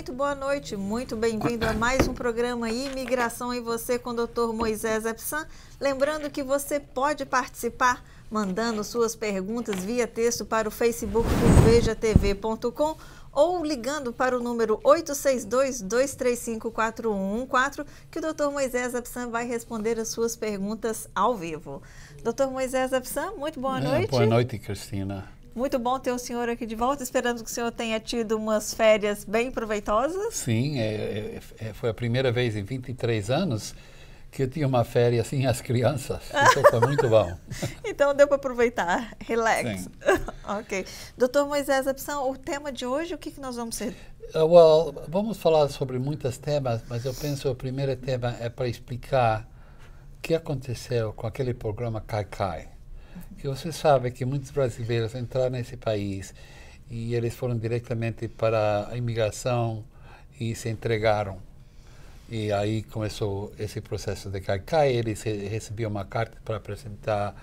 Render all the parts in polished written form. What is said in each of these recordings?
muito boa noite, muito bem-vindo a mais um programa Imigração e Você com o Dr. Moisés Epsan. Lembrando que você pode participar mandando suas perguntas via texto para o Facebook do vejatv.com ou ligando para o número 862-235-4114, que o Dr. Moisés Epsan vai responder as suas perguntas ao vivo. Dr. Moisés Epsan, muito boa noite. Boa noite, Cristina. Muito bom ter o senhor aqui de volta, esperando que o senhor tenha tido umas férias bem proveitosas. Sim, foi a primeira vez em 23 anos que eu tinha uma férias sem as crianças, então foi muito bom. Então deu para aproveitar, relax. Sim. Ok. Doutor Moisés Epsan, o tema de hoje, o que nós vamos ser? Vamos falar sobre muitos temas, mas eu penso que o primeiro tema é para explicar o que aconteceu com aquele programa Cai-Cai. Que você sabe que muitos brasileiros entraram nesse país e eles foram diretamente para a imigração e se entregaram. E aí começou esse processo de Cai-Cai, eles recebiam uma carta para apresentar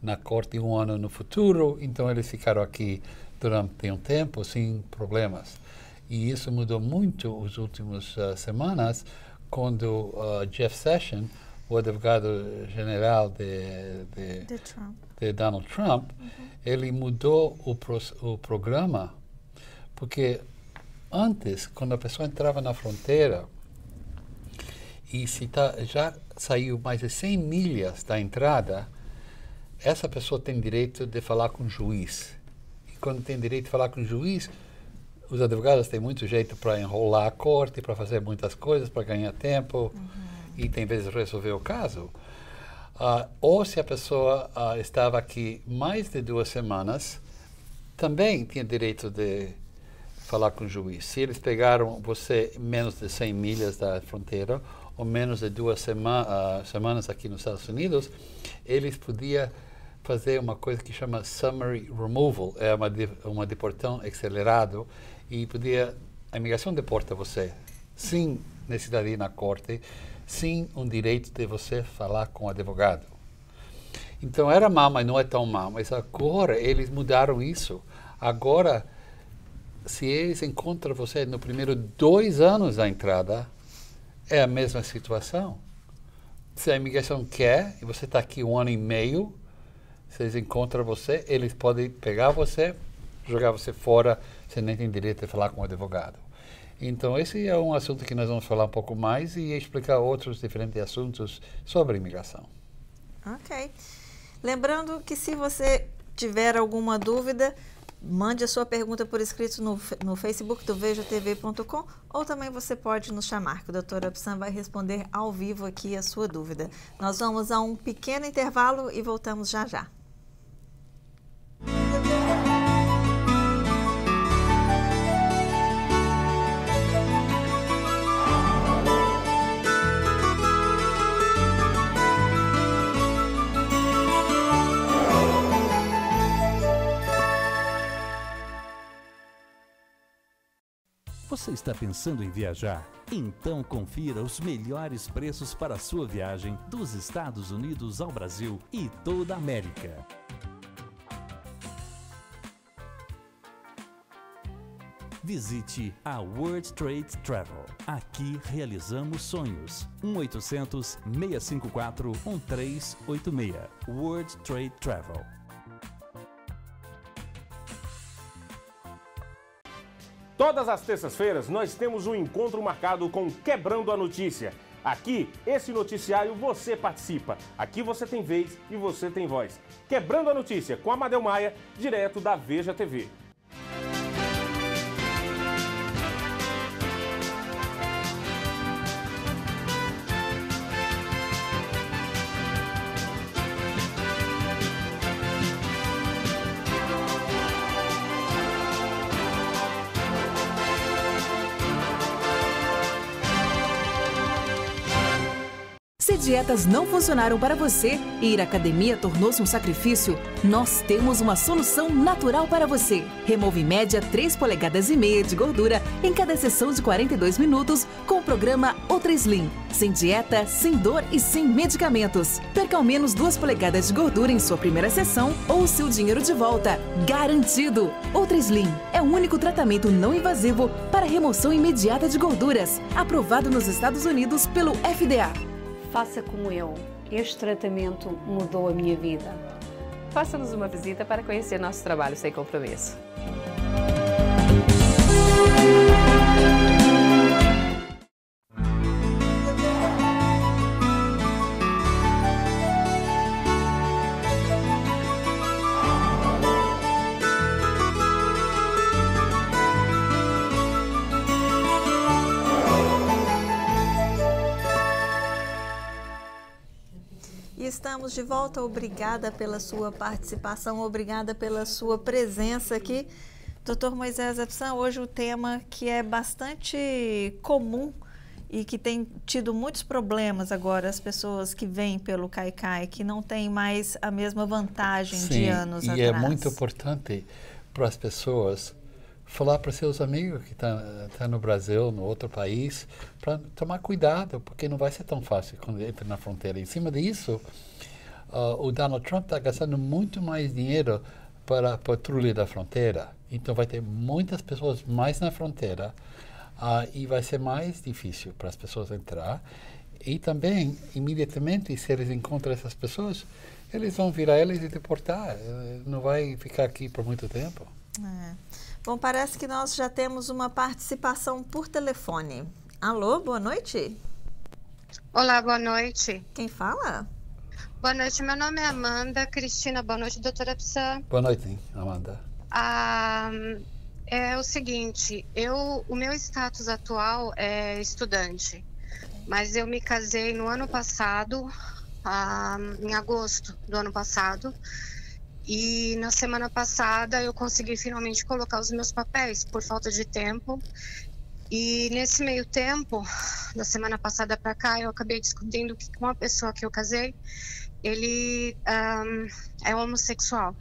na corte um ano no futuro, então eles ficaram aqui durante um tempo sem problemas. E isso mudou muito as últimas semanas, quando Jeff Sessions, o advogado-geral de Donald Trump, ele mudou o programa, porque antes, quando a pessoa entrava na fronteira, e se já saiu mais de 100 milhas da entrada, essa pessoa tem direito de falar com o juiz. E quando tem direito de falar com o juiz, os advogados têm muito jeito para enrolar a corte, para fazer muitas coisas, para ganhar tempo, e tem vezes resolver o caso. Ou se a pessoa estava aqui mais de 2 semanas, também tinha direito de falar com o juiz. Se eles pegaram você menos de 100 milhas da fronteira, ou menos de 2 semanas aqui nos Estados Unidos, eles podiam fazer uma coisa que chama summary removal, é uma deportação acelerada, e a imigração deporta você, sem necessidade de ir na corte, sem um direito de você falar com o advogado. Então era mal, mas não é tão mal. Mas agora eles mudaram isso. Agora, se eles encontram você no primeiro 2 anos da entrada, é a mesma situação. Se a imigração quer, e você está aqui 1 ano e meio, se eles encontram você, eles podem pegar você, jogar você fora, você nem tem direito de falar com o advogado. Então, esse é um assunto que nós vamos falar um pouco mais e explicar outros diferentes assuntos sobre imigração. Ok. Lembrando que se você tiver alguma dúvida, mande a sua pergunta por escrito no Facebook do vejatv.com, ou também você pode nos chamar, que o Dr. Epsan vai responder ao vivo aqui a sua dúvida. Nós vamos a um pequeno intervalo e voltamos já já. Você está pensando em viajar? Então confira os melhores preços para a sua viagem dos Estados Unidos ao Brasil e toda a América. Visite a World Trade Travel. Aqui realizamos sonhos. 1-800-654-1386. World Trade Travel. Todas as terças-feiras nós temos um encontro marcado com Quebrando a Notícia. Aqui, esse noticiário você participa. Aqui você tem vez e você tem voz. Quebrando a Notícia com Amadeu Maia, direto da Veja TV. dietas não funcionaram para você e ir à academia tornou-se um sacrifício? Nós temos uma solução natural para você. Remova em média 3,5 polegadas de gordura em cada sessão de 42 minutos com o programa Ultra Slim. Sem dieta, sem dor e sem medicamentos. Perca ao menos 2 polegadas de gordura em sua primeira sessão ou o seu dinheiro de volta. Garantido! Ultra Slim é o único tratamento não invasivo para remoção imediata de gorduras, aprovado nos Estados Unidos pelo FDA. Faça como eu. Este tratamento mudou a minha vida. Faça-nos uma visita para conhecer nosso trabalho sem compromisso. Estamos de volta, obrigada pela sua participação, obrigada pela sua presença aqui. Dr. Moisés Epsan, hoje o tema que é bastante comum e que tem tido muitos problemas agora, as pessoas que vêm pelo CAICAI, que não têm mais a mesma vantagem de anos atrás. E é muito importante para as pessoas falar para seus amigos que estão no Brasil, no outro país, para tomar cuidado, porque não vai ser tão fácil quando entra na fronteira. Em cima disso, o Donald Trump está gastando muito mais dinheiro para a patrulha da fronteira. Então vai ter muitas pessoas mais na fronteira e vai ser mais difícil para as pessoas entrar. E também, imediatamente, se eles encontram essas pessoas, eles vão virar eles e deportar. Não vai ficar aqui por muito tempo. Bom, parece que nós já temos uma participação por telefone. Alô, boa noite. Olá, boa noite. Quem fala? Boa noite, meu nome é Amanda Cristina. Boa noite, doutora Epsan. Boa noite, Amanda. É o seguinte, o meu status atual é estudante, mas eu me casei no ano passado, em agosto do ano passado, e na semana passada eu consegui finalmente colocar os meus papéis por falta de tempo. E nesse meio tempo, da semana passada para cá, eu acabei descobrindo que com a pessoa que eu casei, ele é homossexual.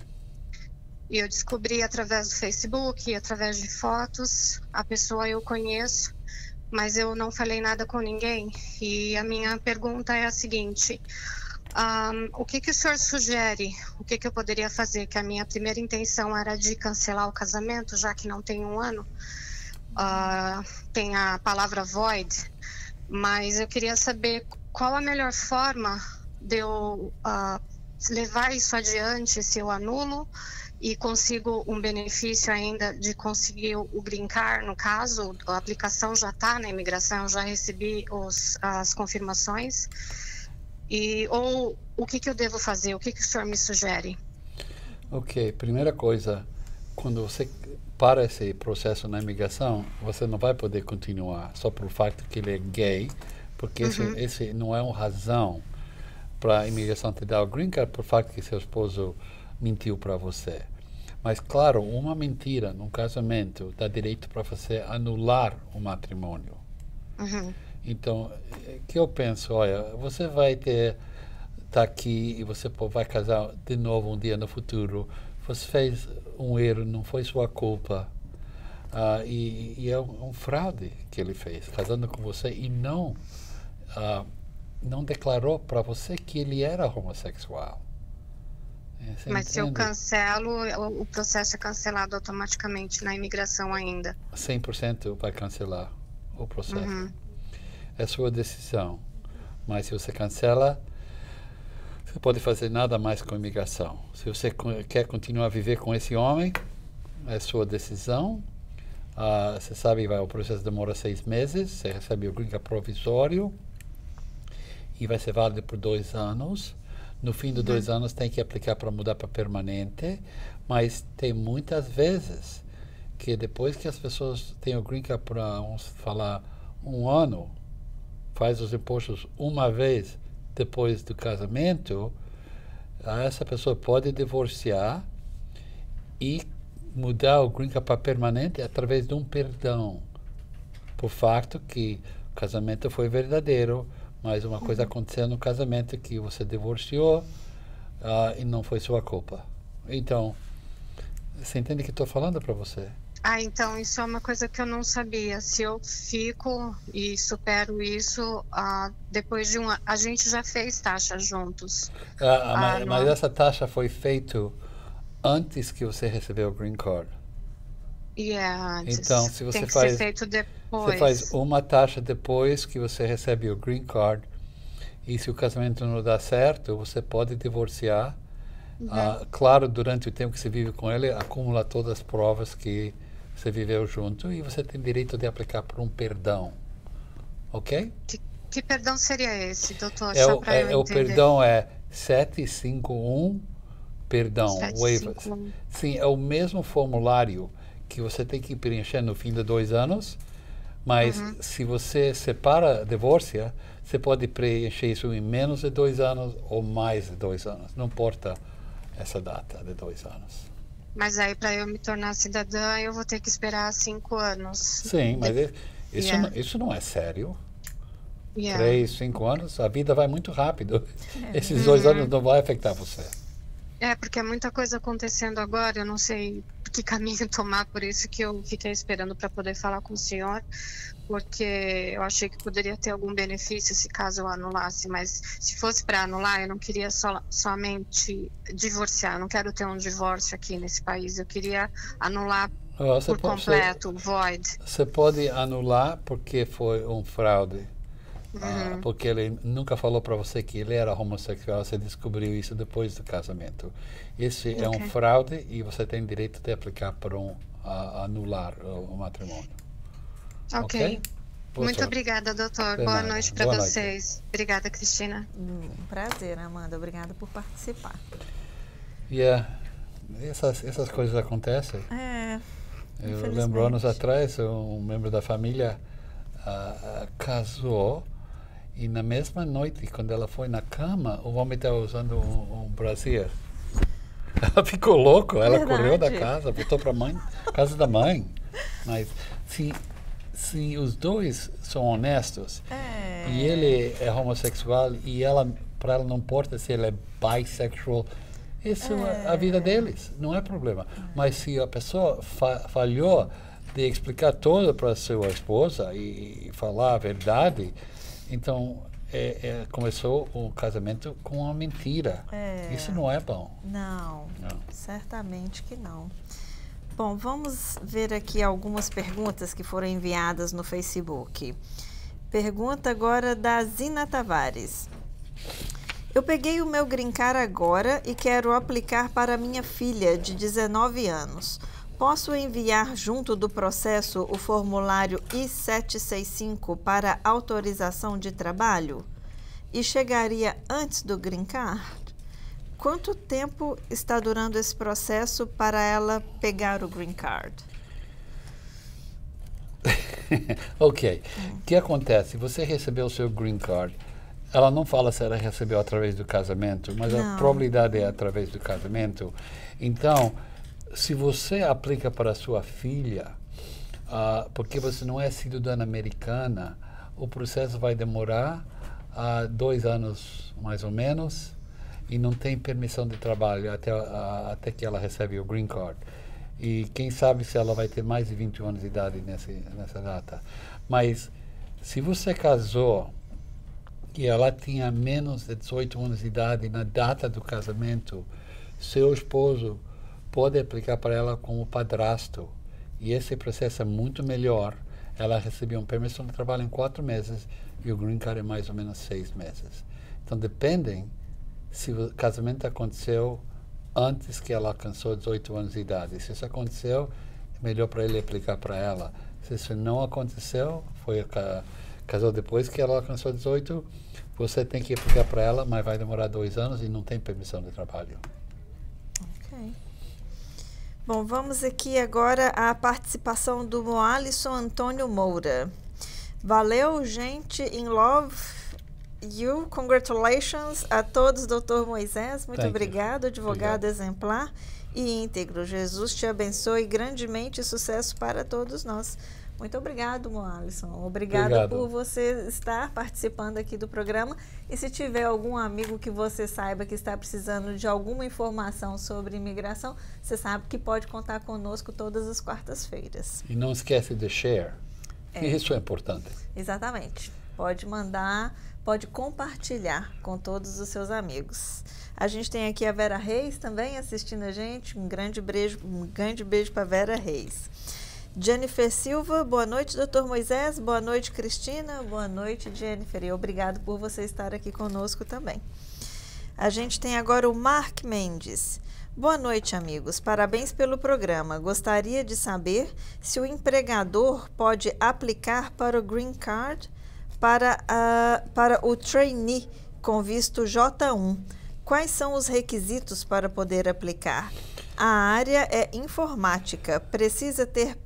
E eu descobri através do Facebook, através de fotos. A pessoa eu conheço, mas eu não falei nada com ninguém. E a minha pergunta é a seguinte: o que o senhor sugere? O que eu poderia fazer? Que a minha primeira intenção era de cancelar o casamento, já que não tem um ano. Tem a palavra void, mas eu queria saber qual a melhor forma de eu levar isso adiante, se eu anulo e consigo um benefício ainda de conseguir o green card. No caso, a aplicação já está na imigração, já recebi as confirmações. Ou o que eu devo fazer? O que o senhor me sugere? Ok, primeira coisa, quando você para esse processo na imigração, você não vai poder continuar só por fato que ele é gay, porque esse não é uma razão para a imigração te dar o green card por fato que seu esposo mentiu para você. Mas, claro, uma mentira num casamento dá direito para você anular o matrimônio. Então, o que eu penso, olha, você vai tá aqui e você vai casar de novo um dia no futuro. Você fez um erro, não foi sua culpa. E é um fraude que ele fez, casando com você e não declarou para você que ele era homossexual. Mas se eu cancelo, o processo é cancelado automaticamente na imigração ainda? 100% vai cancelar o processo. É sua decisão. Mas se você cancela, você pode fazer nada mais com a imigração. Se você quer continuar a viver com esse homem, é sua decisão. Você sabe que o processo demora 6 meses, você recebe o green card provisório e vai ser válido por 2 anos. No fim de 2 anos tem que aplicar para mudar para permanente, mas tem muitas vezes que depois que as pessoas têm o green card para, vamos falar, 1 ano, faz os impostos uma vez depois do casamento, essa pessoa pode divorciar e mudar o green card para permanente através de um perdão, por fato que o casamento foi verdadeiro, mas uma coisa aconteceu no casamento que você divorciou e não foi sua culpa. Então, você entende o que estou falando para você? Então isso é uma coisa que eu não sabia. Se eu fico e supero isso, depois de a gente já fez taxa juntos. Mas essa taxa foi feita antes que você recebeu o Green Card. Antes. Então, se você tem que faz, ser feito depois. Você faz uma taxa depois que você recebe o Green Card, e se o casamento não dá certo, você pode divorciar. Claro, durante o tempo que você vive com ele, acumula todas as provas que você viveu junto, e você tem direito de aplicar por um perdão. Ok? Que perdão seria esse, doutor? O perdão é 751, perdão, 751. Sim, é o mesmo formulário que você tem que preencher no fim de 2 anos, mas se você divorcia, você pode preencher isso em menos de 2 anos ou mais de 2 anos. Não importa essa data de 2 anos. Mas aí, para eu me tornar cidadã, eu vou ter que esperar 5 anos. Sim, mas isso não é sério. 3, 5 anos, a vida vai muito rápido. Esses 2 anos não vai afetar você. Porque é muita coisa acontecendo agora, eu não sei que caminho tomar, por isso que eu fiquei esperando para poder falar com o senhor, porque eu achei que poderia ter algum benefício se caso eu anulasse, mas se fosse para anular, eu não queria somente divorciar, eu não quero ter um divórcio aqui nesse país, eu queria anular por completo, void. Você pode anular porque foi um fraude. Porque ele nunca falou para você que ele era homossexual, você descobriu isso depois do casamento. Esse é um fraude e você tem direito de aplicar para anular o matrimônio. Ok. Muito obrigada, doutor. Boa noite para vocês. Obrigada, Cristina. Prazer, Amanda. Obrigada por participar. Essas coisas acontecem. Eu lembro anos atrás, um membro da família casou. E na mesma noite, quando ela foi na cama, o homem estava usando um brasier. Ela ficou louca, ela correu da casa, voltou para a casa da mãe. Mas se os dois são honestos, e ele é homossexual, e para ela não importa se ele é bisexual, isso é a vida deles, não é problema. Mas se a pessoa falhou de explicar tudo para sua esposa e falar a verdade, então começou o casamento com uma mentira. Isso não é bom. Não, certamente que não. Bom, vamos ver aqui algumas perguntas que foram enviadas no Facebook. Pergunta agora da Zina Tavares. Eu peguei o meu Green Card agora e quero aplicar para minha filha de 19 anos. Posso enviar junto do processo o formulário I-765 para autorização de trabalho? E chegaria antes do Green Card? Quanto tempo está durando esse processo para ela pegar o Green Card? Ok. O que acontece? Você recebeu o seu Green Card. Ela não fala se ela recebeu através do casamento, mas a probabilidade é através do casamento. Então, se você aplica para sua filha, porque você não é cidadã americana, o processo vai demorar 2 anos, mais ou menos, e não tem permissão de trabalho até que ela recebe o Green Card. E quem sabe se ela vai ter mais de 21 anos de idade nessa data. Mas se você casou e ela tinha menos de 18 anos de idade na data do casamento, seu esposo pode aplicar para ela como padrasto. E esse processo é muito melhor. Ela recebeu uma permissão de trabalho em 4 meses e o Green Card é mais ou menos 6 meses. Então, dependem se o casamento aconteceu antes que ela alcançou 18 anos de idade. Se isso aconteceu, é melhor para ele aplicar para ela. Se isso não aconteceu, casou depois que ela alcançou 18, você tem que aplicar para ela, mas vai demorar 2 anos e não tem permissão de trabalho. Ok. Bom, vamos aqui agora à participação do Moalisson Antônio Moura. Valeu, gente, in love you, congratulations a todos, doutor Moisés, muito obrigado, advogado exemplar e íntegro. Jesus te abençoe grandemente e sucesso para todos nós. Muito obrigado, Moalisson. Obrigada por você estar participando aqui do programa. E se tiver algum amigo que você saiba que está precisando de alguma informação sobre imigração, você sabe que pode contar conosco todas as quartas-feiras. E não esquece de share. Isso é importante. Exatamente. Pode mandar, pode compartilhar com todos os seus amigos. A gente tem aqui a Vera Reis também assistindo a gente. Um grande beijo para Vera Reis. Jennifer Silva, boa noite, Dr. Moisés, boa noite, Cristina, boa noite, Jennifer, e obrigado por você estar aqui conosco também. A gente tem agora o Mark Mendes. Boa noite, amigos, parabéns pelo programa. Gostaria de saber se o empregador pode aplicar para o Green Card para o trainee com visto J1. Quais são os requisitos para poder aplicar? A área é informática, precisa ter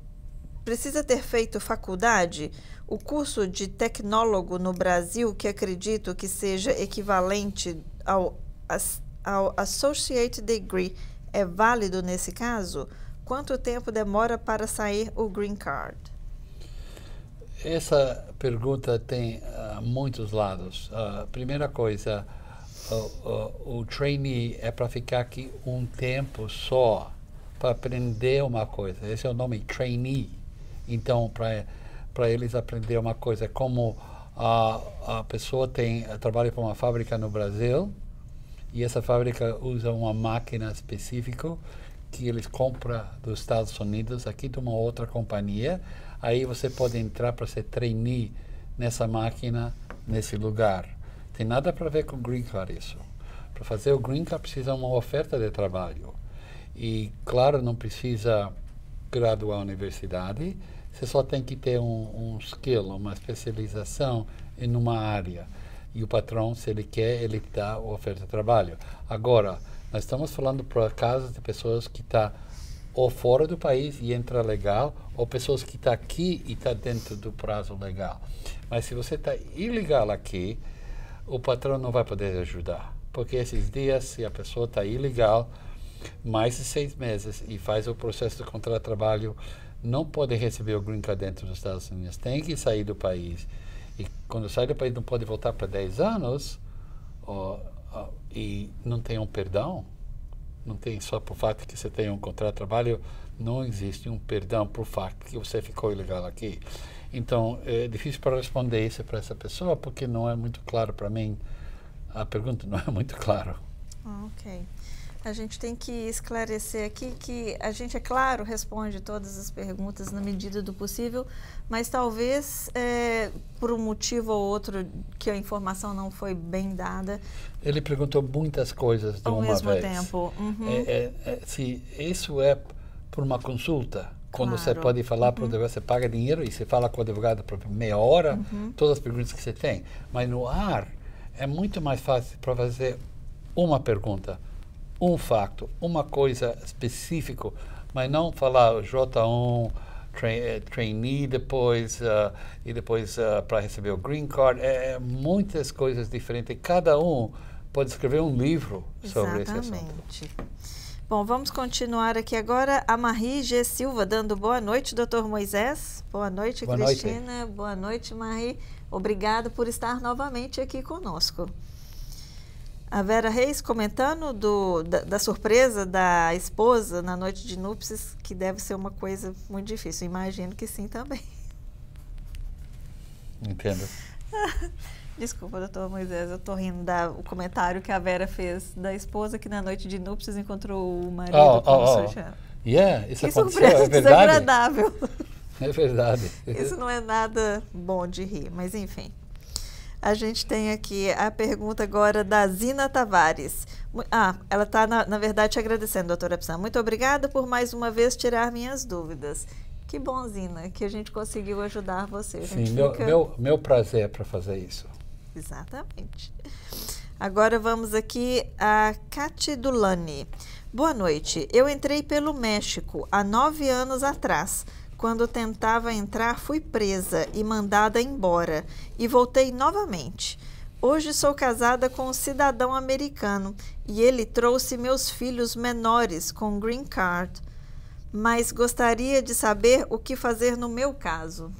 feito faculdade? O curso de tecnólogo no Brasil, que acredito que seja equivalente ao Associate Degree, é válido nesse caso? Quanto tempo demora para sair o Green Card? Essa pergunta tem muitos lados. Primeira coisa, o trainee é para ficar aqui um tempo só, para aprender uma coisa. Esse é o nome, trainee. Então, para eles aprender uma coisa, como a pessoa trabalha para uma fábrica no Brasil, e essa fábrica usa uma máquina específica que eles compram dos Estados Unidos, aqui de uma outra companhia, aí você pode entrar para ser trainee nessa máquina, nesse lugar. Tem nada para ver com Green Card isso. Para fazer o Green Card precisa de uma oferta de trabalho. E, claro, não precisa graduar a universidade, você só tem que ter um skill, uma especialização em uma área. E o patrão, se ele quer, ele dá a oferta de trabalho. Agora, nós estamos falando para casos de pessoas que estão ou fora do país e entra legal, ou pessoas que estão aqui e estão dentro do prazo legal. Mas se você está ilegal aqui, o patrão não vai poder ajudar. Porque esses dias, se a pessoa está ilegal, mais de 6 meses e faz o processo de contrato de trabalho, não pode receber o Green Card dentro dos Estados Unidos, tem que sair do país. E quando sai do país não pode voltar para 10 anos e não tem um perdão, não tem só por fato que você tem um contrato de trabalho, não existe um perdão por fato que você ficou ilegal aqui. Então, é difícil para responder isso para essa pessoa, porque não é muito claro para mim, a pergunta não é muito clara. Ok. A gente tem que esclarecer aqui que a gente, é claro, responde todas as perguntas na medida do possível, mas talvez por um motivo ou outro que a informação não foi bem dada. Ele perguntou muitas coisas de uma vez. Ao mesmo tempo. Uhum. Se isso é por uma consulta, quando você pode falar para o advogado, você paga dinheiro e você fala com o advogado por meia hora, todas as perguntas que você tem. Mas no ar, é muito mais fácil para fazer uma pergunta, um facto, uma coisa específica, mas não falar J1, trainee depois, e depois para receber o Green Card. Muitas coisas diferentes. Cada um pode escrever um livro sobre esse assunto. Exatamente. Bom, vamos continuar aqui agora. A Marie G. Silva dando boa noite, Dr. Moisés. Boa noite, boa Cristina. Noite. Boa noite, Marie. Obrigado por estar novamente aqui conosco. A Vera Reis comentando da surpresa da esposa na noite de núpcias, que deve ser uma coisa muito difícil. Imagino que sim também. Entendo. Desculpa, doutor Moisés, eu estou rindo do comentário que a Vera fez da esposa que na noite de núpcias encontrou o marido com sutiã. Isso que aconteceu, surpresa, é verdade. desagradável. É verdade. Isso não é nada bom de rir, mas enfim. A gente tem aqui a pergunta agora da Zina Tavares. Ela está, na verdade, te agradecendo, doutora Psan. Muito obrigada por mais uma vez tirar minhas dúvidas. Que bom, Zina, que a gente conseguiu ajudar você. Sim, meu prazer para fazer isso. Exatamente. Agora vamos aqui a Cati Dulani. Boa noite. Eu entrei pelo México há 9 anos atrás. Quando tentava entrar, fui presa e mandada embora, e voltei novamente. Hoje sou casada com um cidadão americano, e ele trouxe meus filhos menores com Green Card. mas gostaria de saber o que fazer no meu caso.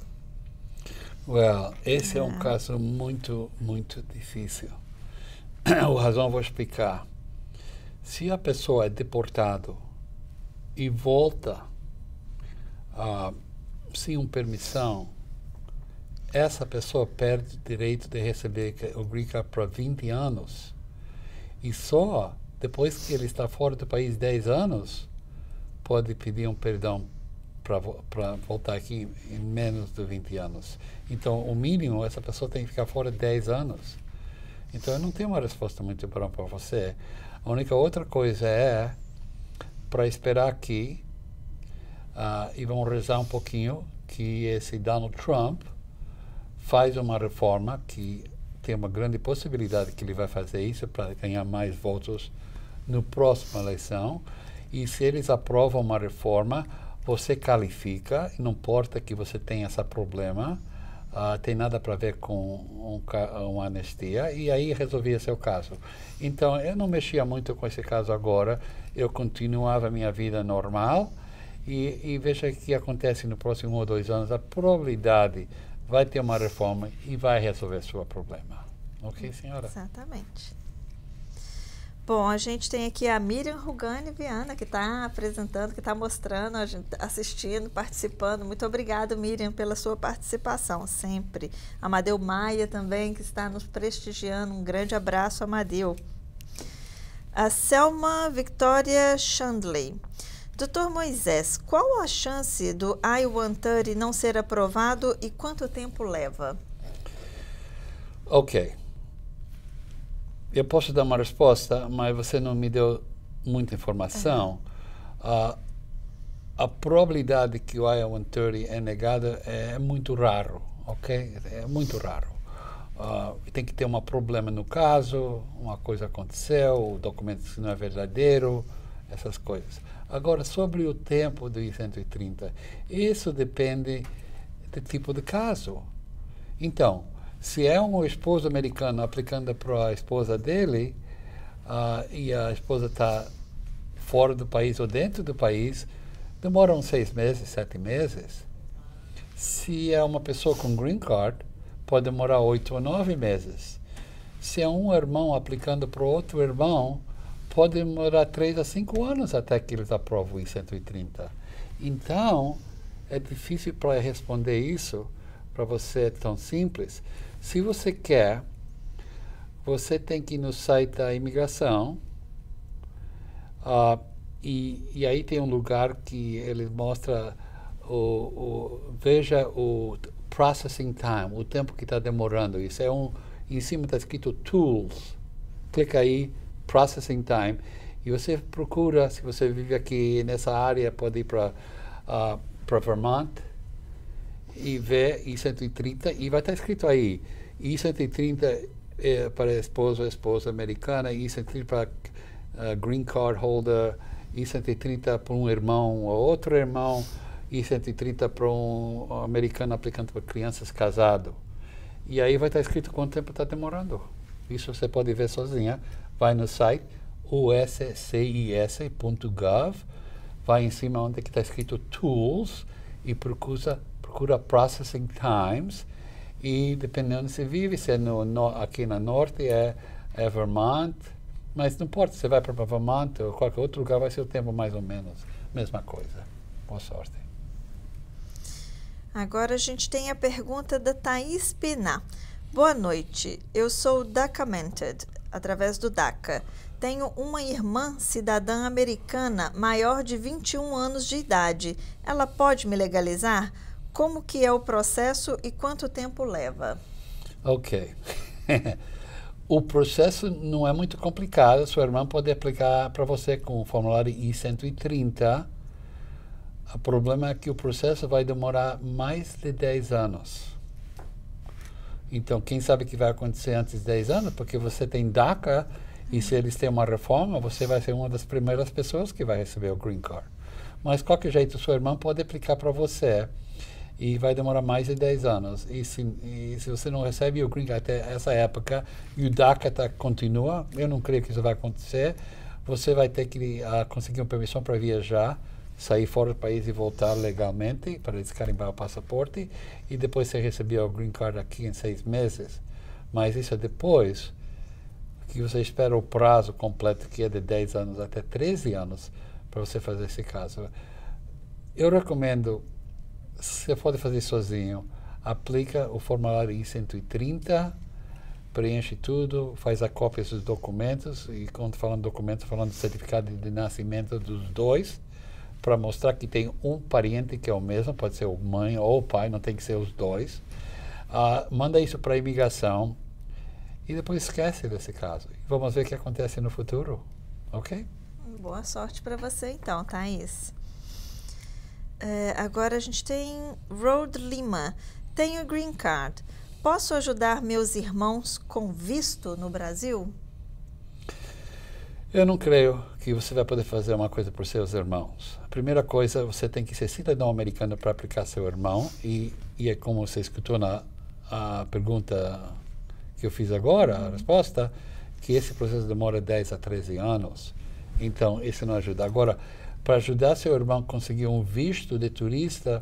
Esse é um caso muito, muito difícil. A razão vou explicar. Se a pessoa é deportada e volta sem permissão, essa pessoa perde o direito de receber o green card para 20 anos. E só depois que ele está fora do país 10 anos, pode pedir um perdão para voltar aqui em menos de 20 anos. Então, o mínimo, essa pessoa tem que ficar fora 10 anos. Então, eu não tenho uma resposta muito boa para você. A única outra coisa é para esperar aqui e vamos rezar um pouquinho que esse Donald Trump faz uma reforma que tem uma grande possibilidade que ele vai fazer isso para ganhar mais votos na próxima eleição. E se eles aprovam uma reforma, você qualifica, não importa que você tenha esse problema, tem nada para ver com uma anistia, e aí resolvia seu caso. Então, eu não mexia muito com esse caso agora, eu continuava a minha vida normal, e veja o que acontece no próximo 1 ou 2 anos, a probabilidade vai ter uma reforma e vai resolver seu problema. Ok, senhora? Exatamente. Bom, a gente tem aqui a Miriam Rugani Viana, que está apresentando, que está mostrando, a gente assistindo, participando. Muito obrigada, Miriam, pela sua participação, sempre. Amadeu Maia também, que está nos prestigiando. Um grande abraço, Amadeu. A Selma Victoria Chandley. Doutor Moisés, qual a chance do I-130 não ser aprovado e quanto tempo leva? Ok. Eu posso dar uma resposta, mas você não me deu muita informação. A probabilidade que o I-130 é negado é muito raro, ok? É muito raro. Tem que ter um problema no caso, uma coisa aconteceu, o documento não é verdadeiro, essas coisas. Agora, sobre o tempo do I-130, isso depende do tipo de caso. Então, se é um esposo americano aplicando para a esposa dele e a esposa está fora do país ou dentro do país, demora uns 6 meses, 7 meses. Se é uma pessoa com green card, pode demorar 8 ou 9 meses. Se é um irmão aplicando para outro irmão, pode demorar 3 a 5 anos até que eles aprovam o I-130. Então, é difícil para responder isso para você, tão simples. Se você quer, você tem que ir no site da imigração e aí tem um lugar que ele mostra, veja o processing time, o tempo que está demorando. Isso é em cima está escrito Tools. Clica aí, Processing Time, e você procura, se você vive aqui nessa área, pode ir para Vermont e ver I-130, e vai estar escrito aí, I-130 para esposa americana, I-130 para green card holder, I-130 para um irmão ou outro irmão, I-130 para um americano aplicando para crianças casado. E aí vai estar escrito quanto tempo está demorando. Isso você pode ver sozinha. Vai no site uscis.gov, vai em cima onde está escrito Tools e procura Processing Times, e dependendo se vive, se é aqui na norte é Vermont, mas não importa, você vai para Vermont ou qualquer outro lugar, vai ser o tempo mais ou menos, mesma coisa. Boa sorte. Agora a gente tem a pergunta da Thaís Piná. Boa noite, eu sou documented através do DACA. Tenho uma irmã cidadã americana maior de 21 anos de idade. Ela pode me legalizar? Como que é o processo e quanto tempo leva? Ok. O processo não é muito complicado. Sua irmã pode aplicar para você com o formulário I-130. O problema é que o processo vai demorar mais de 10 anos. Então, quem sabe o que vai acontecer antes de 10 anos? Porque você tem DACA e se eles têm uma reforma, você vai ser uma das primeiras pessoas que vai receber o green card. Mas, de qualquer jeito, sua irmã pode aplicar para você e vai demorar mais de 10 anos. E se você não recebe o green card até essa época e o DACA continua, eu não creio que isso vai acontecer, você vai ter que conseguir uma permissão para viajar sair fora do país e voltar legalmente para descarimbar o passaporte, e depois você recebia o green card aqui em 6 meses. Mas isso é depois que você espera o prazo completo, que é de 10 anos até 13 anos, para você fazer esse caso. Eu recomendo, você pode fazer sozinho, aplica o formulário I-130, preenche tudo, faz a cópia dos documentos, e quando falando documentos, falando do certificado de nascimento dos dois, para mostrar que tem um parente que é o mesmo, pode ser a mãe ou o pai, não tem que ser os dois. Manda isso para a imigração e depois esquece desse caso. Vamos ver o que acontece no futuro, ok? Boa sorte para você então, Thaís. Agora a gente tem Road Lima. Tenho green card. Posso ajudar meus irmãos com visto no Brasil? Eu não creio que você vai poder fazer uma coisa por seus irmãos. A primeira coisa, você tem que ser cidadão americano para aplicar seu irmão, e é como você escutou na pergunta que eu fiz agora, a resposta, que esse processo demora 10 a 13 anos. Então, isso não ajuda. Agora, para ajudar seu irmão a conseguir um visto de turista,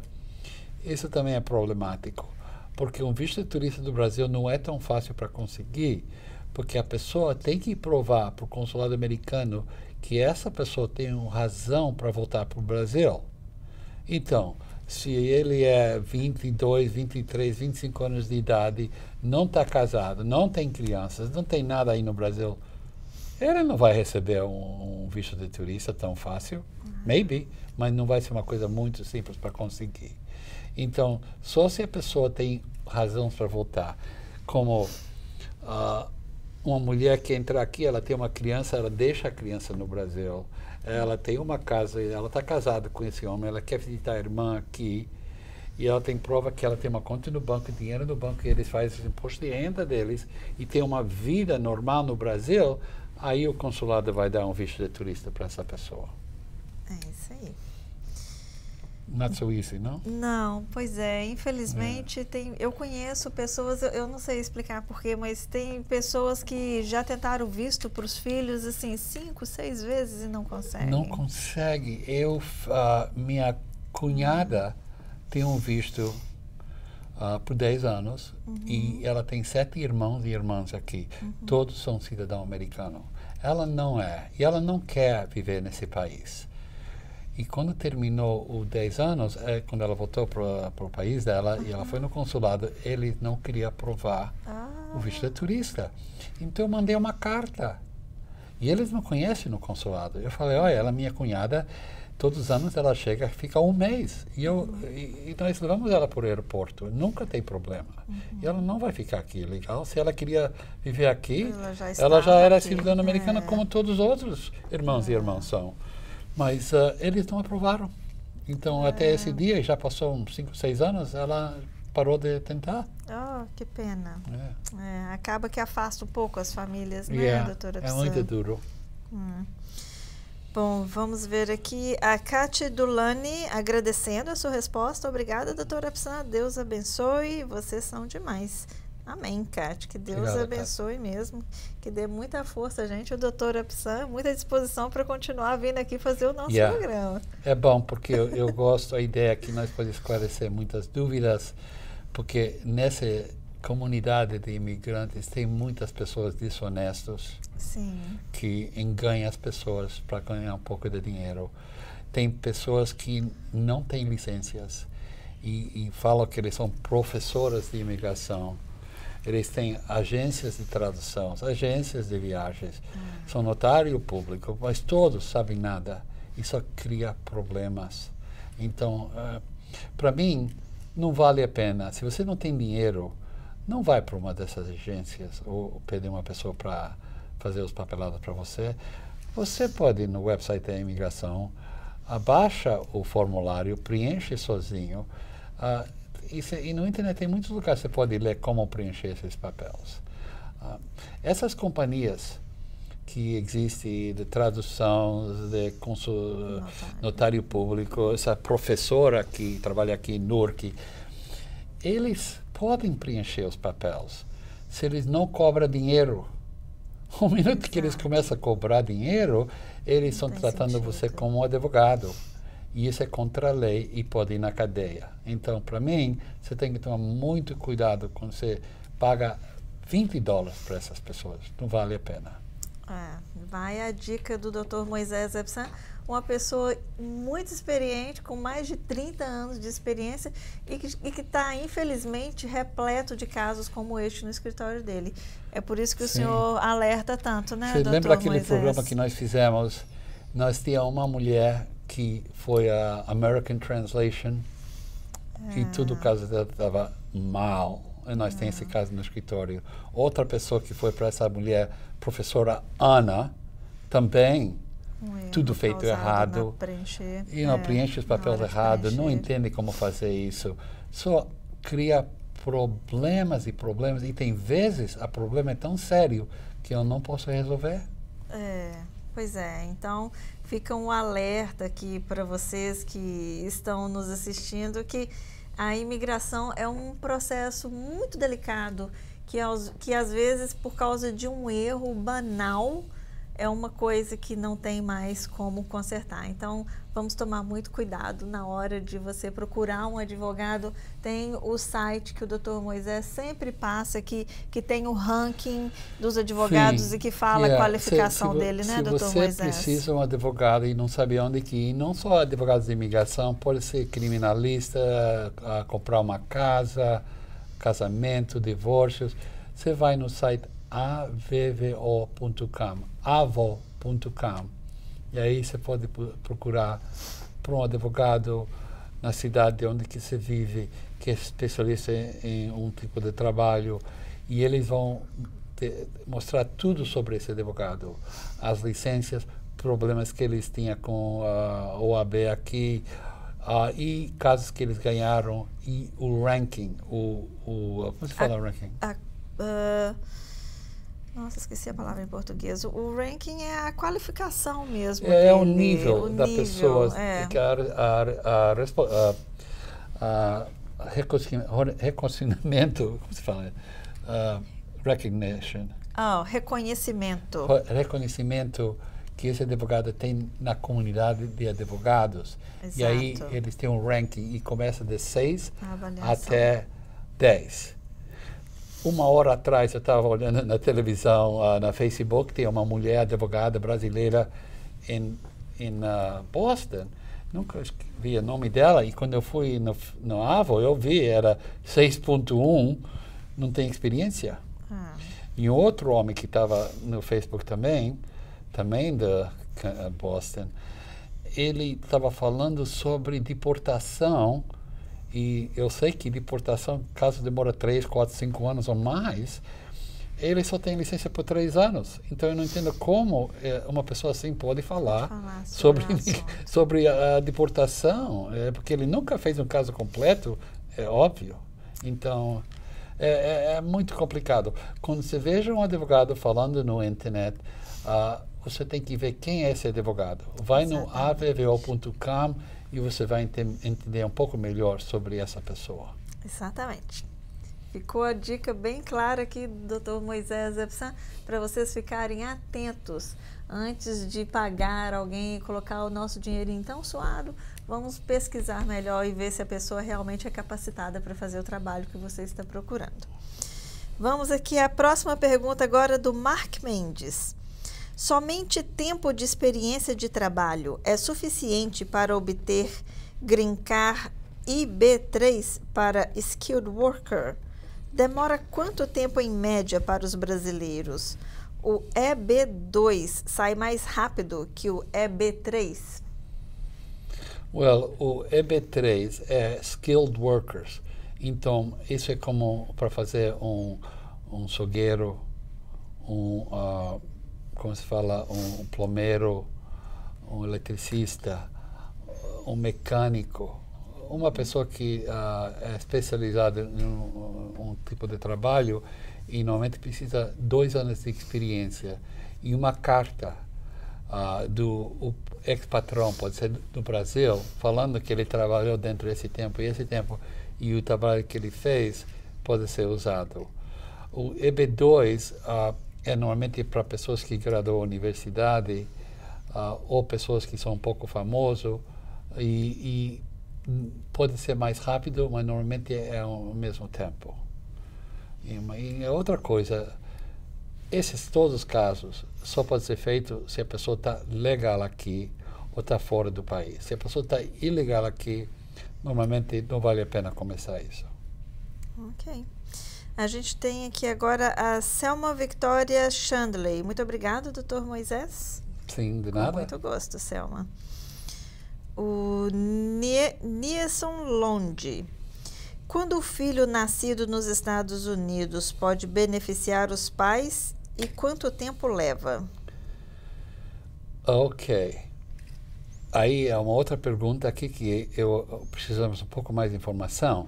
isso também é problemático, porque um visto de turista do Brasil não é tão fácil para conseguir, porque a pessoa tem que provar para o consulado americano que essa pessoa tem uma razão para voltar para o Brasil. Então, se ele é 22, 23, 25 anos de idade, não está casado, não tem crianças, não tem nada aí no Brasil, ele não vai receber um visto de turista tão fácil. Maybe, mas não vai ser uma coisa muito simples para conseguir. Então, só se a pessoa tem razões para voltar, como uma mulher que entra aqui, ela tem uma criança, ela deixa a criança no Brasil, ela tem uma casa, ela está casada com esse homem, ela quer visitar a irmã aqui, e ela tem prova que ela tem uma conta no banco, dinheiro no banco, e eles fazem o imposto de renda deles, e tem uma vida normal no Brasil, aí o consulado vai dar um visto de turista para essa pessoa. É isso aí. Not so easy, não? Não, pois é. Infelizmente, eu conheço pessoas, eu não sei explicar porquê, mas tem pessoas que já tentaram visto para os filhos, assim, 5, 6 vezes e não conseguem. Não consegue. Minha cunhada tem um visto por 10 anos, e ela tem 7 irmãos e irmãs aqui. Todos são cidadão americano. Ela não é, e ela não quer viver nesse país. E quando terminou os 10 anos, quando ela voltou para o país dela, e ela foi no consulado, eles não queriam aprovar o visto de turista. Então eu mandei uma carta. E eles não conhecem no consulado. Eu falei, olha, ela é minha cunhada, todos os anos ela chega, fica um mês. E nós levamos ela para o aeroporto, nunca tem problema. E ela não vai ficar aqui, legal? Se ela queria viver aqui, ela já era cidadã americana, como todos os outros irmãos e irmãs são. Mas eles não aprovaram. Então, até esse dia, já passou uns 5, 6 anos, ela parou de tentar. Oh, que pena. Acaba que afasta um pouco as famílias, né, doutora Psan? É muito duro. Bom, vamos ver aqui a Kátia Dulani agradecendo a sua resposta. Obrigada, doutora Psan. Deus abençoe. Vocês são demais. Amém, Kátia. Que Deus abençoe mesmo. Que dê muita força, gente. O doutor Psan, muita disposição para continuar vindo aqui fazer o nosso programa. É bom, porque eu gosto da ideia que nós podemos esclarecer muitas dúvidas, porque nessa comunidade de imigrantes tem muitas pessoas desonestas. Sim. Que enganam as pessoas para ganhar um pouco de dinheiro. Tem pessoas que não têm licenças e falam que eles são professoras de imigração. Eles têm agências de tradução, agências de viagens, são notário público, mas todos sabem nada. Isso cria problemas. Então, para mim, não vale a pena. Se você não tem dinheiro, não vai para uma dessas agências ou pedir uma pessoa para fazer os papelados para você. Você pode ir no website da imigração, abaixa o formulário, preenche sozinho. E no internet tem muitos lugares que você pode ler como preencher esses papéis. Essas companhias que existem de tradução, de notário público, essa professora que trabalha aqui em NURC, eles podem preencher os papéis se eles não cobram dinheiro. O minuto que eles começam a cobrar dinheiro, eles estão tratando você como um advogado. E isso é contra a lei e pode ir na cadeia. Então, para mim, você tem que tomar muito cuidado quando você paga $20 para essas pessoas. Não vale a pena. Vai a dica do Dr. Moisés Epsan, uma pessoa muito experiente, com mais de 30 anos de experiência e que está, infelizmente, repleto de casos como este no escritório dele. É por isso que o senhor alerta tanto, né, Você Dr. lembra aquele Moisés? programa que nós fizemos? Nós tínhamos uma mulher que foi a American Translation e tudo o caso dela estava mal. E nós temos esse caso no escritório. Outra pessoa que foi para essa mulher, professora Ana, também tudo feito errado. E não preenche os papéis errados, não entende como fazer isso. Só cria problemas e problemas. E tem vezes o problema é tão sério que eu não posso resolver. Pois é. Então, fica um alerta aqui para vocês que estão nos assistindo, que a imigração é um processo muito delicado, que às vezes, por causa de um erro banal, é uma coisa que não tem mais como consertar. Então, vamos tomar muito cuidado na hora de você procurar um advogado. Tem o site que o Dr. Moisés sempre passa aqui, que tem o ranking dos advogados e que fala a qualificação dele, né, Dr. Moisés? Se você precisa de um advogado e não sabe onde ir, não só advogados de imigração, pode ser criminalista, comprar uma casa, casamento, divórcios. Você vai no site avvo.com, e aí você pode procurar por um advogado na cidade onde que você vive, que é especialista em um tipo de trabalho, e eles vão mostrar tudo sobre esse advogado, as licenças, problemas que eles tinham com a OAB aqui, e casos que eles ganharam, e o ranking, como se fala o ranking? Nossa, esqueci a palavra em português. O ranking é a qualificação mesmo. É o nível da pessoa. Reconhecimento, como se fala? Recognition. Reconhecimento. Reconhecimento que esse advogado tem na comunidade de advogados. Exato. E aí eles têm um ranking e começa de 6 até 10. Uma hora atrás eu estava olhando na televisão, na Facebook, tem uma mulher advogada brasileira em Boston. Nunca vi o nome dela, e quando eu fui no AVO, eu vi, era 6.1, não tem experiência. E outro homem que estava no Facebook também de Boston, ele estava falando sobre deportação. E eu sei que deportação, caso demora 3, 4, 5 anos ou mais, ele só tem licença por 3 anos. Então eu não entendo como uma pessoa assim pode falar sobre a deportação, porque ele nunca fez um caso completo, é óbvio. Então é muito complicado. Quando você veja um advogado falando no internet, você tem que ver quem é esse advogado. Vai no avvo.com e você vai entender um pouco melhor sobre essa pessoa. Exatamente. Ficou a dica bem clara aqui do Dr. Moisés Epsan, para vocês ficarem atentos antes de pagar alguém e colocar o nosso dinheirinho tão suado. Vamos pesquisar melhor e ver se a pessoa realmente é capacitada para fazer o trabalho que você está procurando. Vamos aqui à próxima pergunta agora do Mark Mendes. Somente tempo de experiência de trabalho é suficiente para obter Green Card IB3 para Skilled Worker? Demora quanto tempo em média para os brasileiros? O EB2 sai mais rápido que o EB3? O EB3 é Skilled Workers. Então, isso é como para fazer um açougueiro, como se fala, um plomeiro, um eletricista, um mecânico, uma pessoa que é especializada em um tipo de trabalho e normalmente precisa 2 anos de experiência e uma carta do ex-patrão, pode ser do Brasil, falando que ele trabalhou dentro desse tempo e o trabalho que ele fez pode ser usado. O EB2 é normalmente para pessoas que graduam a universidade ou pessoas que são um pouco famosas, E pode ser mais rápido, mas normalmente é ao mesmo tempo. E outra coisa, todos os casos só pode ser feito se a pessoa está legal aqui ou está fora do país. Se a pessoa está ilegal aqui, normalmente não vale a pena começar isso. Ok. A gente tem aqui agora a Selma Victoria Chandley. Muito obrigada, Dr. Moisés. Sim, de nada. Com muito gosto, Selma. O Nierson Londe. Quando o filho nascido nos Estados Unidos pode beneficiar os pais e quanto tempo leva? Ok. Aí é uma outra pergunta aqui que precisamos um pouco mais de informação.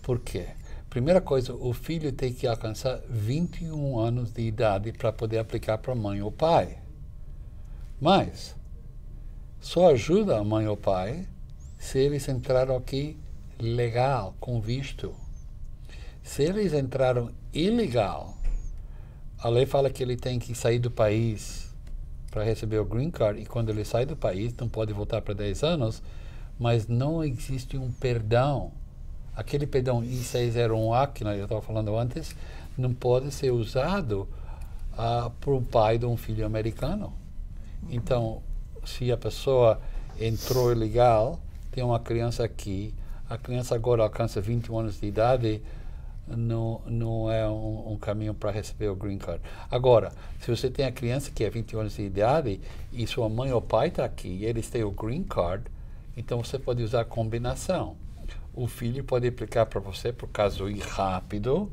Por quê? Primeira coisa, o filho tem que alcançar 21 anos de idade para poder aplicar para a mãe ou pai. Mas só ajuda a mãe ou pai se eles entraram aqui legal, com visto. Se eles entraram ilegal, a lei fala que ele tem que sair do país para receber o green card, e quando ele sai do país não pode voltar para 10 anos, mas não existe um perdão. Aquele perdão I-601A, que eu estava falando antes, não pode ser usado para o pai de um filho americano. Então, se a pessoa entrou ilegal, tem uma criança aqui, a criança agora alcança 21 anos de idade, não é um caminho para receber o green card. Agora, se você tem a criança que é 21 anos de idade e sua mãe ou pai está aqui e eles têm o green card, então você pode usar a combinação. O filho pode aplicar para você por caso ir rápido,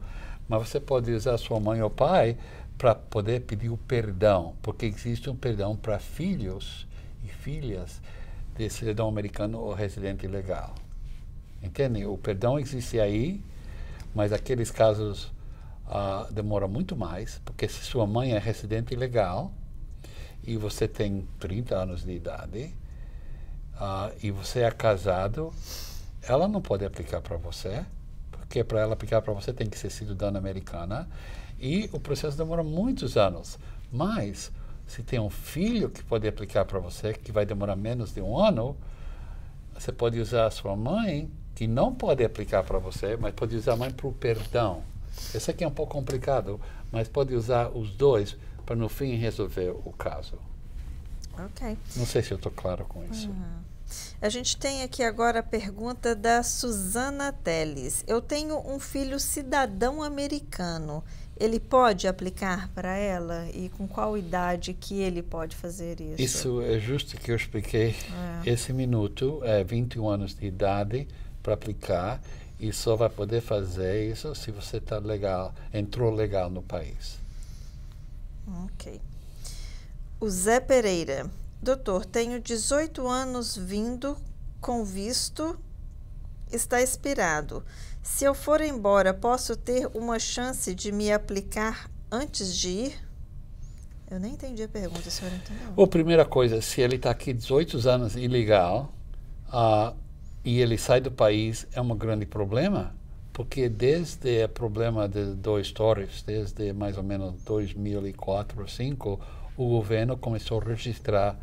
mas você pode usar sua mãe ou pai para poder pedir o perdão, porque existe um perdão para filhos e filhas de cidadão americano ou residente legal. Entende? O perdão existe aí, mas aqueles casos demoram muito mais, porque se sua mãe é residente legal e você tem 30 anos de idade e você é casado, ela não pode aplicar para você, porque para ela aplicar para você tem que ser cidadã americana, e o processo demora muitos anos. Mas, se tem um filho que pode aplicar para você, que vai demorar menos de um ano, você pode usar a sua mãe, que não pode aplicar para você, mas pode usar a mãe para o perdão. Esse aqui é um pouco complicado, mas pode usar os dois para, no fim, resolver o caso. Ok. Não sei se eu estou claro com isso. A gente tem aqui agora a pergunta da Suzana Teles. Eu tenho um filho cidadão americano. Ele pode aplicar para ela? E com qual idade que ele pode fazer isso? Isso é justo que eu expliquei. Esse minuto é 21 anos de idade para aplicar, e só vai poder fazer isso se você tá legal, entrou legal no país. Ok. O Zé Pereira. Doutor, tenho 18 anos vindo com visto, está expirado. Se eu for embora, posso ter uma chance de me aplicar antes de ir? Eu nem entendi a pergunta, a senhora entendeu? A primeira coisa, se ele está aqui 18 anos ilegal e ele sai do país, é um grande problema, porque desde o problema de dois torres, desde mais ou menos 2004 ou 2005, o governo começou a registrar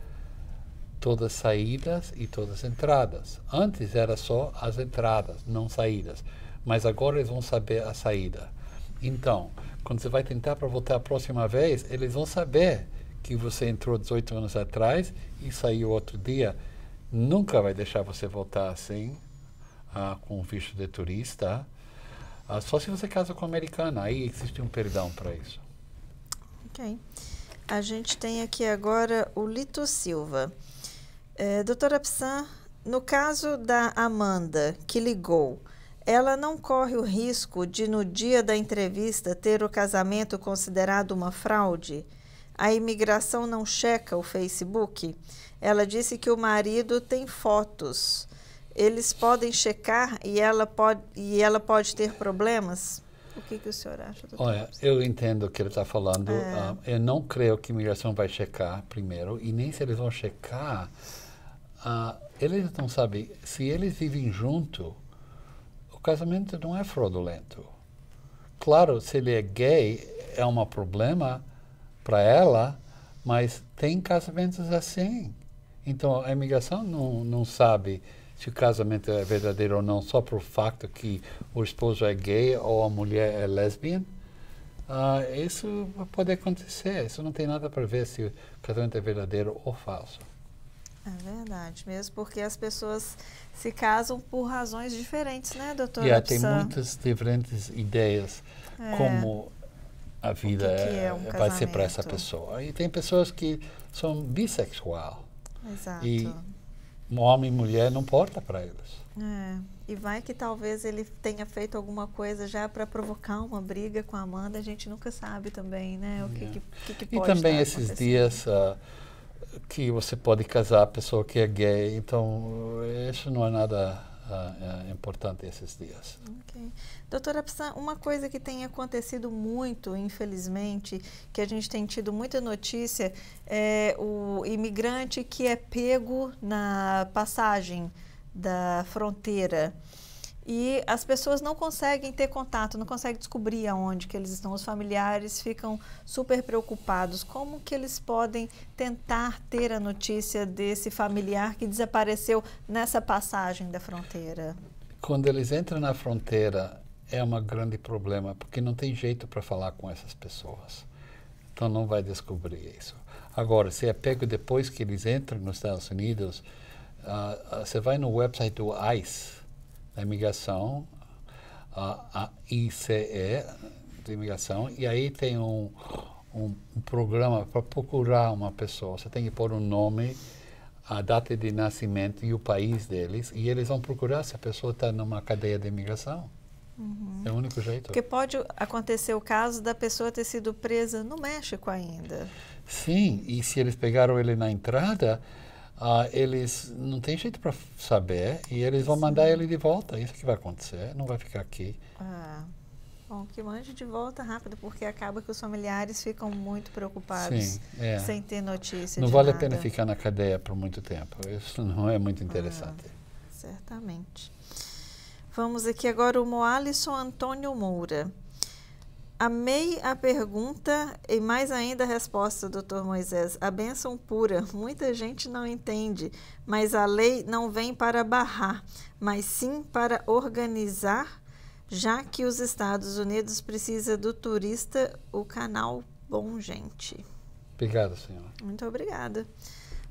todas as saídas e todas as entradas. Antes era só as entradas, não saídas. Mas agora eles vão saber a saída. Então, quando você vai tentar para voltar a próxima vez, eles vão saber que você entrou 18 anos atrás e saiu outro dia. Nunca vai deixar você voltar assim, com visto de turista. Só se você casa com americana, aí existe um perdão para isso. Ok. A gente tem aqui agora o Lito Silva. Doutora Psan, no caso da Amanda, que ligou, ela não corre o risco de, no dia da entrevista, ter o casamento considerado uma fraude? A imigração não checa o Facebook? Ela disse que o marido tem fotos. Eles podem checar e ela pode ter problemas? O que o senhor acha, doutor? Olha, eu entendo o que ele está falando. Eu não creio que a imigração vai checar primeiro, e nem se eles vão checar. Eles não sabem, se eles vivem junto, o casamento não é fraudulento. Claro, se ele é gay, é um problema para ela, mas tem casamentos assim. Então, a imigração não sabe se o casamento é verdadeiro ou não, só por fato que o esposo é gay ou a mulher é lesbiana. Isso pode acontecer. Isso não tem nada para ver se o casamento é verdadeiro ou falso. É verdade, mesmo porque as pessoas se casam por razões diferentes, né, doutora? Tem muitas diferentes ideias como a vida vai ser para essa pessoa. E tem pessoas que são bissexual. Exato. E homem e mulher não importa para eles. E vai que talvez ele tenha feito alguma coisa já para provocar uma briga com a Amanda, a gente nunca sabe também, né? O que pode E também esses dias que você pode casar a pessoa que é gay, então isso não é nada importante esses dias. Okay. Doutora Psan, uma coisa que tem acontecido muito, infelizmente, que a gente tem tido muita notícia, é o imigrante que é pego na passagem da fronteira e as pessoas não conseguem ter contato, não conseguem descobrir aonde que eles estão. Os familiares ficam super preocupados. Como que eles podem tentar ter a notícia desse familiar que desapareceu nessa passagem da fronteira? Quando eles entram na fronteira, é um grande problema, porque não tem jeito para falar com essas pessoas. Então não vai descobrir isso. Agora, se é pego depois que eles entram nos Estados Unidos, você vai no website do ICE, da imigração, a ICE, de imigração, e aí tem um programa para procurar uma pessoa. Você tem que pôr um nome, a data de nascimento e o país deles, e eles vão procurar se a pessoa está numa cadeia de imigração. É o único jeito. Porque pode acontecer o caso da pessoa ter sido presa no México ainda. Sim, e se eles pegaram ele na entrada, eles não tem jeito para saber e eles vão mandar ele de volta. Isso que vai acontecer, não vai ficar aqui. Bom, que mande de volta rápido, porque acaba que os familiares ficam muito preocupados sem ter notícia. Não vale a pena ficar na cadeia por muito tempo. Isso não é muito interessante. Certamente. Vamos aqui agora o Moalisson Antônio Moura. Amei a pergunta e mais ainda a resposta, doutor Moisés. A bênção pura. Muita gente não entende, mas a lei não vem para barrar, mas sim para organizar, já que os Estados Unidos precisa do turista, o canal Bom Gente. Obrigado, senhora. Muito obrigada.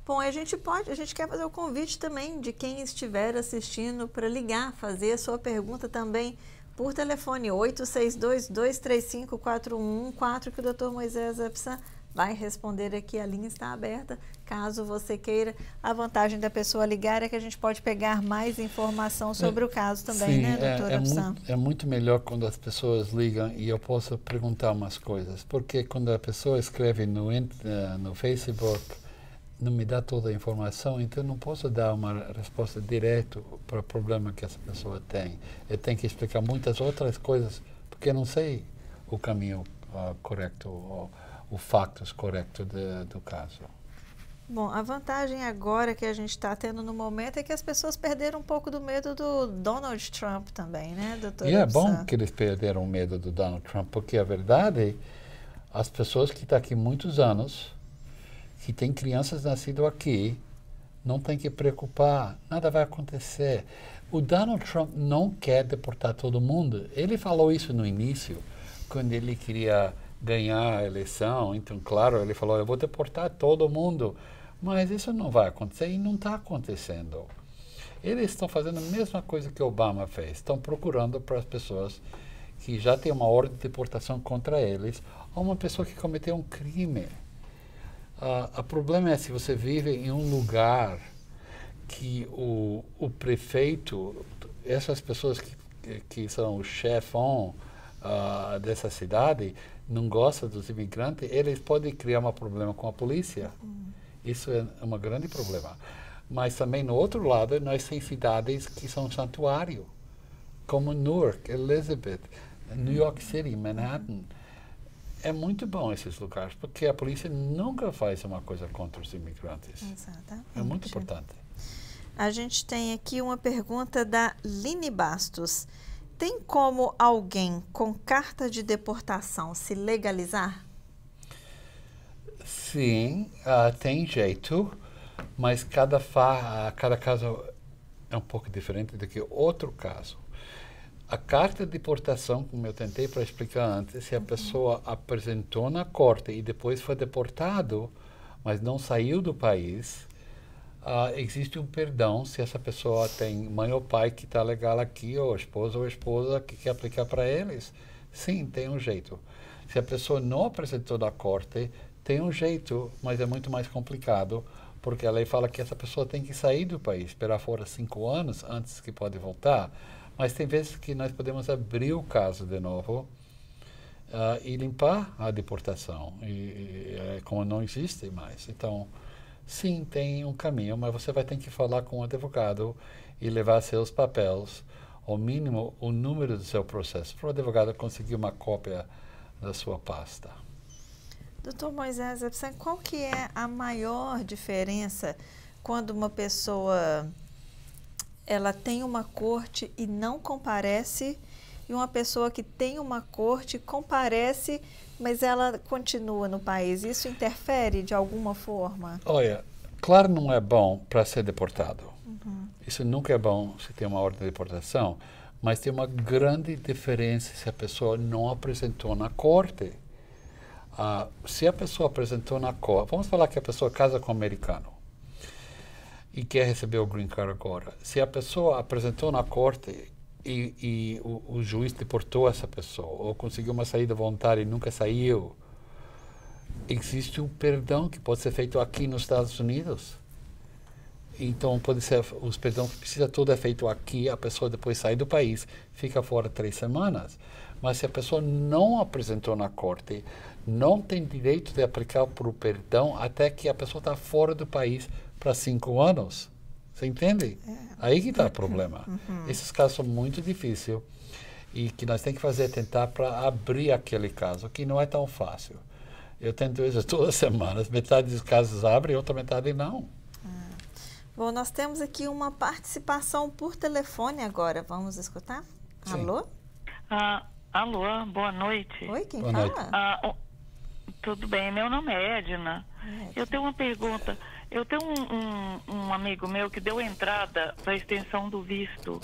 Bom, a gente quer fazer o convite também de quem estiver assistindo para ligar, fazer a sua pergunta também por telefone 862-235-4114, que o Dr. Moisés Psan vai responder aqui. A linha está aberta, caso você queira. A vantagem da pessoa ligar é que a gente pode pegar mais informação sobre o caso também, né, doutora Psan? É muito melhor quando as pessoas ligam e eu posso perguntar umas coisas, porque quando a pessoa escreve no Facebook, não me dá toda a informação, então não posso dar uma resposta direta para o problema que essa pessoa tem. Eu tenho que explicar muitas outras coisas, porque eu não sei o caminho correto, os fatos corretos do caso. Bom, a vantagem agora que a gente está tendo no momento é que as pessoas perderam um pouco do medo do Donald Trump também, né, doutora? E é bom que eles perderam o medo do Donald Trump, porque a verdade, as pessoas que estão aqui muitos anos, que tem crianças nascidas aqui, não tem que preocupar, nada vai acontecer. O Donald Trump não quer deportar todo mundo. Ele falou isso no início, quando ele queria ganhar a eleição. Então, claro, ele falou, eu vou deportar todo mundo. Mas isso não vai acontecer e não está acontecendo. Eles estão fazendo a mesma coisa que Obama fez. Estão procurando para as pessoas que já têm uma ordem de deportação contra eles, ou uma pessoa que cometeu um crime. O problema é se você vive em um lugar que o prefeito, essas pessoas que são o chefão dessa cidade, não gostam dos imigrantes, eles podem criar um problema com a polícia. Isso é um grande problema. Mas também, no outro lado, nós temos cidades que são santuário, como Newark, Elizabeth, New York City, Manhattan. É muito bom esses lugares, porque a polícia nunca faz uma coisa contra os imigrantes. Exatamente. É muito importante. A gente tem aqui uma pergunta da Line Bastos. Tem como alguém com carta de deportação se legalizar? Sim, tem jeito. mas cada caso é um pouco diferente do que outro caso. A carta de deportação, como eu tentei para explicar antes, se a pessoa apresentou na corte e depois foi deportado, mas não saiu do país, existe um perdão se essa pessoa tem mãe ou pai que está legal aqui, ou esposa que quer aplicar para eles. Sim, tem um jeito. Se a pessoa não apresentou na corte, tem um jeito, mas é muito mais complicado, porque a lei fala que essa pessoa tem que sair do país, esperar fora 5 anos antes que pode voltar. Mas tem vezes que nós podemos abrir o caso de novo e limpar a deportação, como não existe mais. Então, sim, tem um caminho, mas você vai ter que falar com o advogado e levar seus papéis, ao mínimo o número do seu processo, para o advogado conseguir uma cópia da sua pasta. Doutor Moisés, qual que é a maior diferença quando uma pessoa ela tem uma corte e não comparece, e uma pessoa que tem uma corte, comparece, mas ela continua no país? Isso interfere de alguma forma? Olha, claro, não é bom para ser deportado. Isso nunca é bom se tem uma ordem de deportação, mas tem uma grande diferença se a pessoa não apresentou na corte. Se a pessoa apresentou na corte, vamos falar que a pessoa casa com um americano e quer receber o green card agora. Se a pessoa apresentou na corte e o juiz deportou essa pessoa, ou conseguiu uma saída voluntária e nunca saiu, existe um perdão que pode ser feito aqui nos Estados Unidos. Então, pode ser, os perdão que precisa todo é feito aqui, a pessoa depois sai do país, fica fora 3 semanas. Mas se a pessoa não apresentou na corte, não tem direito de aplicar por perdão até que a pessoa está fora do país para 5 anos. Você entende? Aí que está o problema. Esses casos são muito difíceis e que nós temos que fazer é tentar para abrir aquele caso, que não é tão fácil. Eu tento isso todas as semanas, metade dos casos abre e outra metade não. Bom, nós temos aqui uma participação por telefone agora. Vamos escutar? Sim. Alô? Alô, boa noite. Oi, quem boa fala? Noite. Tudo bem, meu nome é Edna. Eu tenho uma pergunta. Eu tenho um amigo meu que deu entrada para a extensão do visto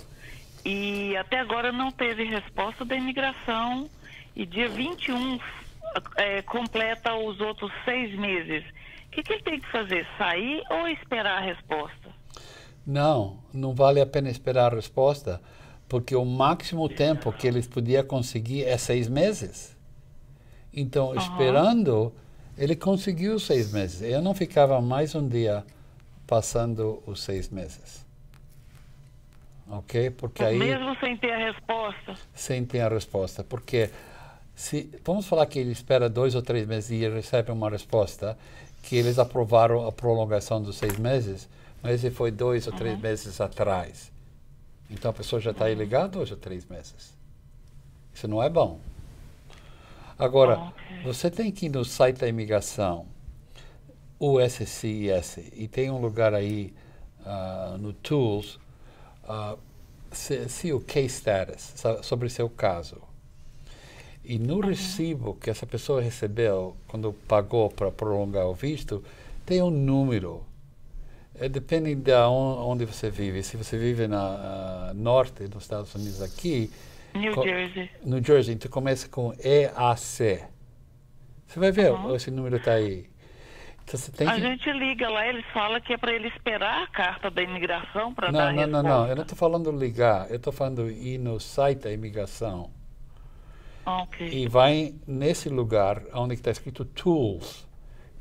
e até agora não teve resposta da imigração e dia 21 completa os outros 6 meses. O que ele tem que fazer? Sair ou esperar a resposta? Não vale a pena esperar a resposta, porque o máximo tempo que eles podiam conseguir é 6 meses. Então, esperando, ele conseguiu 6 meses. Eu não ficava mais um dia passando os 6 meses. Ok? Porque aí... Mesmo sem ter a resposta? Sem ter a resposta. Porque, vamos falar que ele espera 2 ou 3 meses e recebe uma resposta, que eles aprovaram a prolongação dos 6 meses, mas esse foi 2 ou 3 meses atrás. Então a pessoa já está ilegal 2 ou 3 meses. Isso não é bom. Agora, você tem que ir no site da imigração, USCIS, e tem um lugar aí no Tools, se o Case Status, sobre seu caso. E no recibo que essa pessoa recebeu, quando pagou para prolongar o visto, tem um número. Depende de onde você vive. Se você vive na norte dos Estados Unidos aqui... New Jersey. Então começa com EAC. Você vai ver, esse número está aí. Então, você tem a gente liga lá, eles falam que é para ele esperar a carta da imigração para dar a resposta. Não. Eu não estou falando ligar. Eu estou falando ir no site da imigração. E vai nesse lugar onde está escrito Tools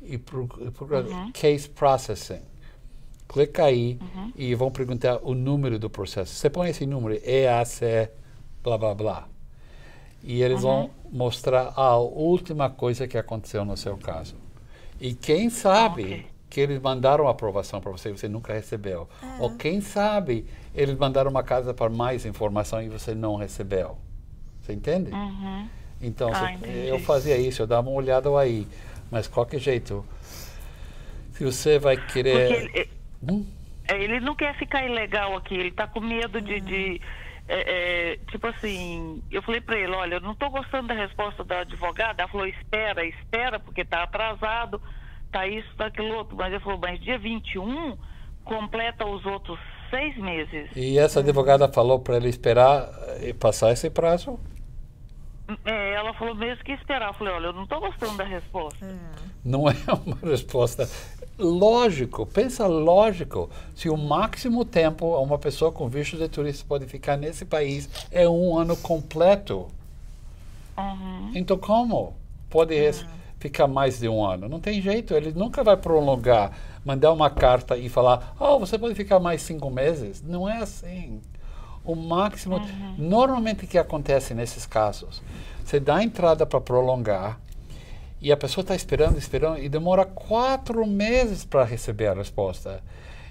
e procura Case Processing. Clica aí e vão perguntar o número do processo. Você põe esse número, EAC, blá, blá, blá. E eles vão mostrar a última coisa que aconteceu no seu caso. E quem sabe que eles mandaram a aprovação para você e você nunca recebeu. Ou quem sabe eles mandaram uma carta para mais informação e você não recebeu. Você entende? Então, eu fazia isso, eu dava uma olhada aí. Mas, de qualquer jeito, se você vai querer... Ele não quer ficar ilegal aqui, ele está com medo de tipo assim, eu falei para ele, olha, eu não estou gostando da resposta da advogada. Ela falou, espera, porque está atrasado. tá isso, tá aquilo outro. Mas ele falou, mas dia 21 completa os outros 6 meses. E essa advogada falou para ele esperar e passar esse prazo? Ela falou mesmo que esperar. Eu falei, olha, eu não estou gostando da resposta. Não é uma resposta lógico, pensa lógico. Se o máximo tempo uma pessoa com visto de turista pode ficar nesse país é 1 ano completo. Então como pode ficar mais de 1 ano? Não tem jeito, ele nunca vai prolongar, mandar uma carta e falar, você pode ficar mais 5 meses. Não é assim. O máximo, normalmente o que acontece nesses casos, você dá a entrada para prolongar e a pessoa está esperando e demora 4 meses para receber a resposta.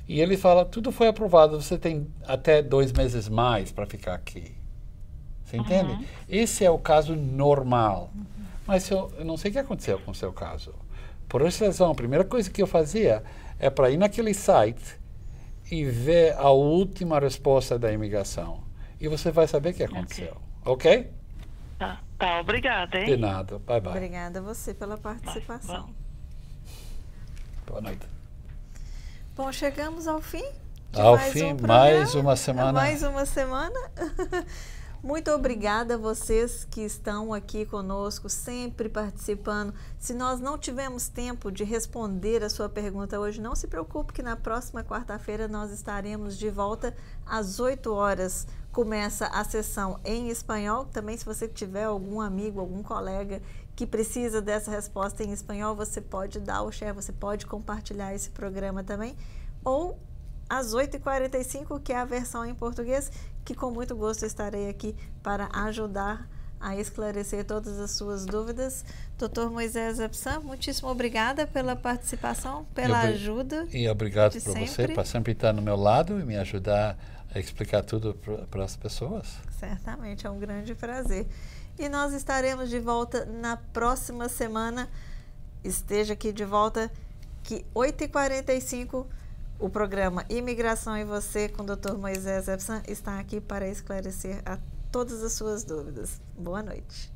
E ele fala, tudo foi aprovado, você tem até 2 meses mais para ficar aqui. Você entende? Esse é o caso normal. Mas eu não sei o que aconteceu com o seu caso. Por essa razão, a primeira coisa que eu fazia é para ir naquele site e ver a última resposta da imigração. E você vai saber o que aconteceu. Ok? Tá, obrigada, hein? De nada. Bye, bye. Obrigada a você pela participação. Boa noite. Bom, chegamos ao fim de mais uma semana. Mais uma semana. Muito obrigada a vocês que estão aqui conosco, sempre participando. Se nós não tivemos tempo de responder a sua pergunta hoje, não se preocupe que na próxima quarta-feira nós estaremos de volta às 8 horas. Começa a sessão em espanhol. Também, se você tiver algum amigo, algum colega que precisa dessa resposta em espanhol, você pode dar o share, você pode compartilhar esse programa também. Ou às 8h45, que é a versão em português, que com muito gosto estarei aqui para ajudar a esclarecer todas as suas dúvidas. Dr. Moisés Epsan, muitíssimo obrigada pela participação, pela ajuda. E obrigado por você, por sempre estar no meu lado e me ajudar a explicar tudo para as pessoas. Certamente, é um grande prazer. E nós estaremos de volta na próxima semana. Esteja aqui de volta, que 8h45, o programa Imigração e Você, com o Dr. Moisés Epsan, está aqui para esclarecer todas as suas dúvidas. Boa noite.